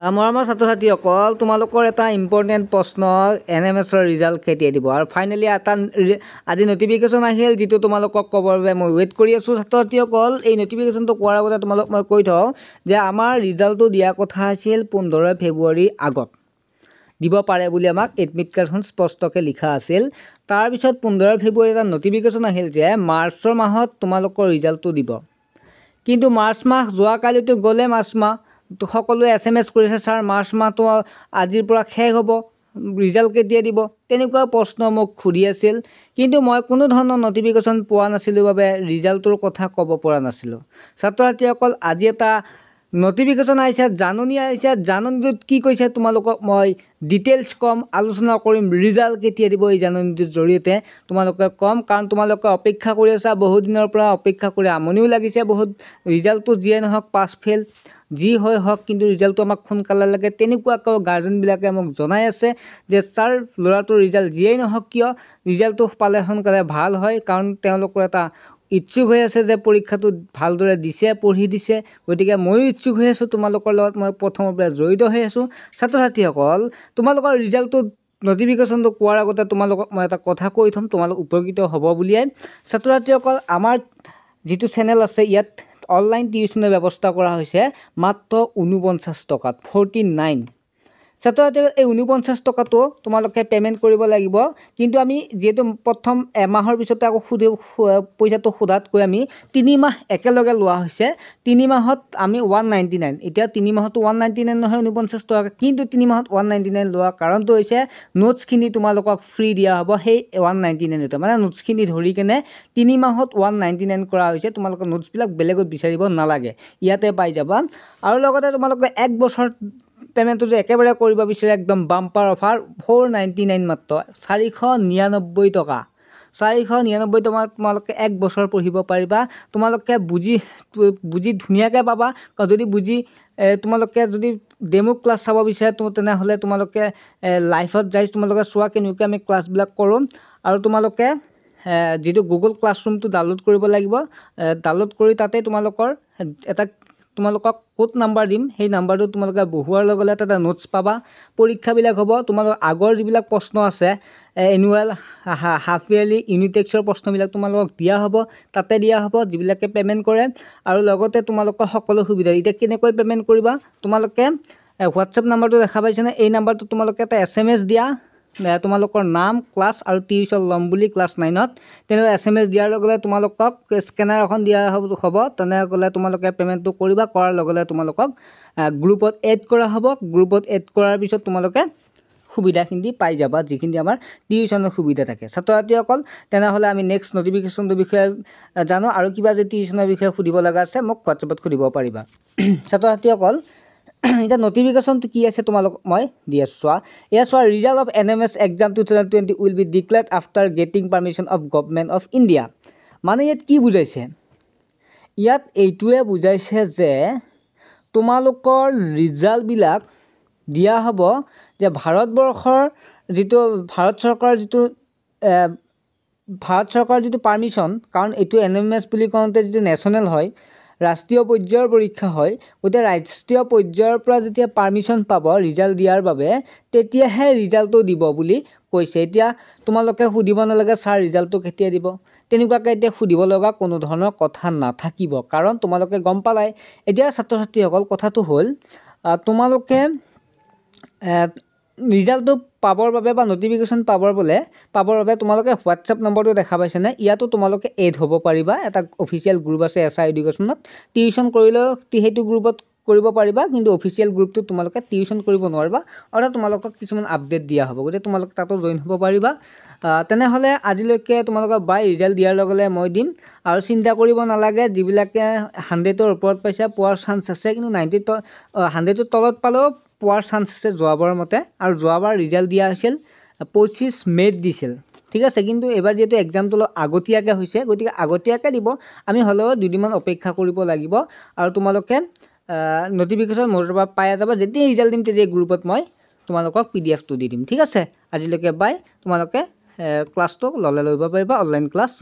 মৰমৰ ছাত্ৰ ছাত্ৰীসকল তোমালোকৰ এটা ইম্পৰ্টেণ্ট প্ৰশ্ন NMSৰ ৰিজাল্ট কেতিয়া দিব আৰু ফাইনেলি এটা আজি নটিফিকেশ্যন আহিল যিটো তোমালোকক ক'বৰ বাবে মই ৱেইট কৰি আছোঁ ছাত্ৰ ছাত্ৰীসকল। এই নটিফিকেশ্যনটো কোৱাৰ আগতে তোমালোক মই কৈ থওঁ যে আমাৰ ৰিজাল্টটো দিয়া কথা আছিল 15 ফেব্ৰুৱাৰীৰ আগত দিব পাৰে বুলি আমাক এডমিট কাৰ্ডখন স্পষ্টকৈ লিখা আছিল। তাৰপিছত 15 ফেব্ৰুৱাৰী এটা নটিফিকেশ্যন আহিল যে মাৰ্চৰ মাহত তোমালোকৰ ৰিজাল্টটো দিব, কিন্তু মাৰ্চ মাহ যোৱাকালিতো গ'লে মাৰ্চ মাহ সকলোৱে SMS কৰিছে ছাৰ মাৰ্চ মাহটো আজিৰ পৰা শেষ হ'ব, ৰিজাল্ট কেতিয়া দিব, তেনেকুৱা প্ৰশ্ন মোক সুধি আছিল। কিন্তু মই কোনো ধৰণৰ নটিফিকেশ্যন পোৱা নাছিলোঁ বাবে ৰিজাল্টৰ কথা ক'ব পৰা নাছিলোঁ। ছাত্ৰ ছাত্ৰীসকল আজি এটা নটিফিকেশ্যন আহিছে, জাননী আহিছে, জাননীটোত কি কৈছে তোমালোকক মই ডিটেইলছ ক'ম, আলোচনা কৰিম। ৰিজাল্ট কেতিয়া দিব এই জাননীটোৰ জৰিয়তে তোমালোকে ক'ম, কাৰণ তোমালোকে অপেক্ষা কৰি আছা বহুত দিনৰ পৰা, অপেক্ষা কৰি আমনিও লাগিছে বহুত। ৰিজাল্টটো যিয়ে নহওক পাছ ফেইল যি হয় হওক, কিন্তু ৰিজাল্টটো আমাক সোনকালে লাগে। তেনেকুৱাকৈ গাৰ্জেনবিলাকে মোক জনাই আছে যে ছাৰ ল'ৰাটোৰ ৰিজাল্ট যিয়েই নহওক কিয় ৰিজাল্টটো পালে সোনকালে ভাল হয়, কাৰণ তেওঁলোকৰ এটা ইচ্ছুক হৈ আছে যে পৰীক্ষাটো ভালদৰে দিছে, পঢ়ি দিছে। গতিকে ময়ো ইচ্ছুক হৈ আছোঁ, তোমালোকৰ লগত মই প্ৰথমৰ পৰা জড়িত হৈ আছোঁ। ছাত্ৰ ছাত্ৰীসকল তোমালোকৰ ৰিজাল্টটো নটিফিকেশ্যনটো কোৱাৰ আগতে তোমালোকক মই এটা কথা কৈ থ'ম, তোমালোক উপকৃত হ'ব বুলিয়ে। ছাত্ৰ ছাত্ৰীসকল আমাৰ যিটো চেনেল আছে ইয়াত অনলাইন টিউশ্যনৰ ব্যৱস্থা কৰা হৈছে মাত্ৰ 49 টকাত, 49। ছাত্ৰ ছাত্ৰীসকল এই 49 টকাটো তোমালোকে পে'মেণ্ট কৰিব লাগিব, কিন্তু আমি যিহেতু প্ৰথম এমাহৰ পিছতে আকৌ পইচাটো সোধাতকৈ আমি 3 মাহ একেলগে লোৱা হৈছে। 3 মাহত আমি 199, এতিয়া 3 মাহতো 199 নহয় 49 টকা, কিন্তু 3 মাহত 199 লোৱাৰ কাৰণটো হৈছে নোটছখিনি তোমালোকক ফ্ৰী দিয়া হ'ব সেই 199তে, মানে নোটছখিনি ধৰি কেনে 3 মাহত 199 কৰা হৈছে। তোমালোকৰ নোটছবিলাক বেলেগত বিচাৰিব নালাগে, ইয়াতে পাই যাবা। আৰু লগতে তোমালোকে 1 বছৰ পে'মেণ্টটো যে একেবাৰে কৰিব বিচাৰে একদম বাম্পাৰ অফাৰ 499 মাত্ৰ, 499 টকা। 499 টকাত তোমালোকে 1 বছৰ পঢ়িব পাৰিবা। তোমালোকে বুজি ধুনীয়াকৈ পাবা। যদি তোমালোকে যদি ডেমো ক্লাছ চাব বিচাৰে তেনেহ'লে তোমালোকে লাইভত যাই তোমালোকে চোৱা কেনেকৈ আমি ক্লাছবিলাক কৰোঁ। আৰু তোমালোকে যিটো গুগল ক্লাছৰুমটো ডাউনলোড কৰিব লাগিব, ডাউনলোড কৰি তাতে তোমালোকক কোড নাম্বাৰ দিম, সেই নাম্বাৰটো তোমালোকে বহুৱাৰ লগে লগে তাতে নোটছ পাবা। পৰীক্ষাবিলাক হ'ব তোমালোকৰ আগৰ যিবিলাক প্ৰশ্ন আছে এনুৱেল, হাফ ইয়াৰলি, ইউনিট টেষ্টৰ প্ৰশ্নবিলাক তোমালোকক দিয়া হ'ব, তাতে দিয়া হ'ব যিবিলাকে পে'মেণ্ট কৰে। আৰু লগতে তোমালোকৰ সকলো সুবিধা। এতিয়া কেনেকৈ পে'মেণ্ট কৰিবা, তোমালোকে হোৱাটছএপ নাম্বাৰটো দেখা পাইছেনে, এই নাম্বাৰটো তোমালোকে এটা SMS দিয়া, তোমালোকৰ নাম, ক্লাছ আৰু টিউশ্যন ল'ম বুলি ক্লাছ 9ত, তেনেকৈ SMS দিয়াৰ লগে লগে তোমালোকক স্কেনাৰ এখন দিয়া হ'ব। তেনেহ'লে তোমালোকে পে'মেণ্টটো কৰিবা, কৰাৰ লগে লগে তোমালোকক গ্ৰুপত এড কৰা হ'ব। গ্ৰুপত এড কৰাৰ পিছত তোমালোকে সুবিধাখিনি পাই যাবা, যিখিনি আমাৰ টিউশ্যনৰ সুবিধা থাকে। ছাত্ৰ ছাত্ৰীসকল তেনেহ'লে আমি নেক্সট নটিফিকেশ্যনটোৰ বিষয়ে জানো, আৰু কিবা যদি টিউশ্যনৰ বিষয়ে সুধিব লগা আছে মোক হোৱাটছএপত সুধিব পাৰিবা। ছাত্ৰ ছাত্ৰীসকল এতিয়া নটিফিকেশ্যনটো কি আছে তোমালোকক মই দি আছোঁ চোৱা। এয়া চোৱা, result of NMS exam 2020 will be declared after getting permission of government of India. মানে ইয়াত কি বুজাইছে, ইয়াত এইটোৱে বুজাইছে যে তোমালোকৰ ৰিজাল্টবিলাক দিয়া হ'ব যে ভাৰত চৰকাৰৰ যিটো পাৰ্মিশ্যন, কাৰণ এইটো NMS বুলি কওঁতে যিটো নেশ্যনেল হয়, ৰাষ্ট্ৰীয় পৰ্যায়ৰ পৰীক্ষা হয়, গতিকে ৰাষ্ট্ৰীয় পৰ্যায়ৰ পৰা যেতিয়া পাৰ্মিশ্যন পাব ৰিজাল্ট দিয়াৰ বাবে তেতিয়াহে ৰিজাল্টটো দিব বুলি কৈছে। এতিয়া তোমালোকে সুধিব নালাগে ছাৰ ৰিজাল্টটো কেতিয়া দিব, তেনেকুৱাকৈ এতিয়া সুধিব লগা কোনো ধৰণৰ কথা নাথাকিব, কাৰণ তোমালোকে গম পালাই। এতিয়া ছাত্ৰ ছাত্ৰীসকল কথাটো হ'ল তোমালোকে ৰিজাল্টটো পাবৰ বাবে বা নটিফিকেশ্যন পাবৰ বাবে তোমালোকে হোৱাটছএপ নম্বৰটো দেখা পাইছেনে, ইয়াতো তোমালোকে এড হ'ব পাৰিবা। এটা অফিচিয়েল গ্ৰুপ আছে SR এডুকেশ্যনত, টিউশ্যন কৰিলেও সেইটো গ্ৰুপত কৰিব পাৰিবা, কিন্তু অফিচিয়েল গ্ৰুপটোত তোমালোকে টিউশ্যন কৰিব নোৱাৰিবা, অৰ্থাৎ তোমালোকক কিছুমান আপডেট দিয়া হ'ব, গতিকে তোমালোকে তাতো জইন হ'ব পাৰিবা। তেনেহ'লে আজিলৈকে তোমালোকৰ বাই ৰিজাল্ট দিয়াৰ লগে লগে মই দিম, আৰু চিন্তা কৰিব নালাগে। যিবিলাকে 100ৰ ওপৰত পাইছে পোৱাৰ চান্স আছে, কিন্তু 100ৰ তলত পালেও পোৱাৰ চান্স আছে যোৱাবাৰৰ মতে। আৰু যোৱাবাৰ ৰিজাল্ট দিয়া হৈছিল 25 মে'ত দিছিল, ঠিক আছে। কিন্তু এইবাৰ যিহেতু এক্সামটো অলপ আগতীয়াকৈ হৈছে, গতিকে আগতীয়াকৈ দিব, আমি হ'লেও 2 দিনমান অপেক্ষা কৰিব লাগিব। আৰু তোমালোকে নটিফিকেশ্যন মোৰ পৰা পাই যাবা, যেতিয়া ৰিজাল্ট দিম তেতিয়া গ্ৰুপত মই তোমালোকক PDF টো দি দিম, ঠিক আছে। আজিলৈকে বাই। তোমালোকে ক্লাছটো ল'ব পাৰিবা, অনলাইন ক্লাছ।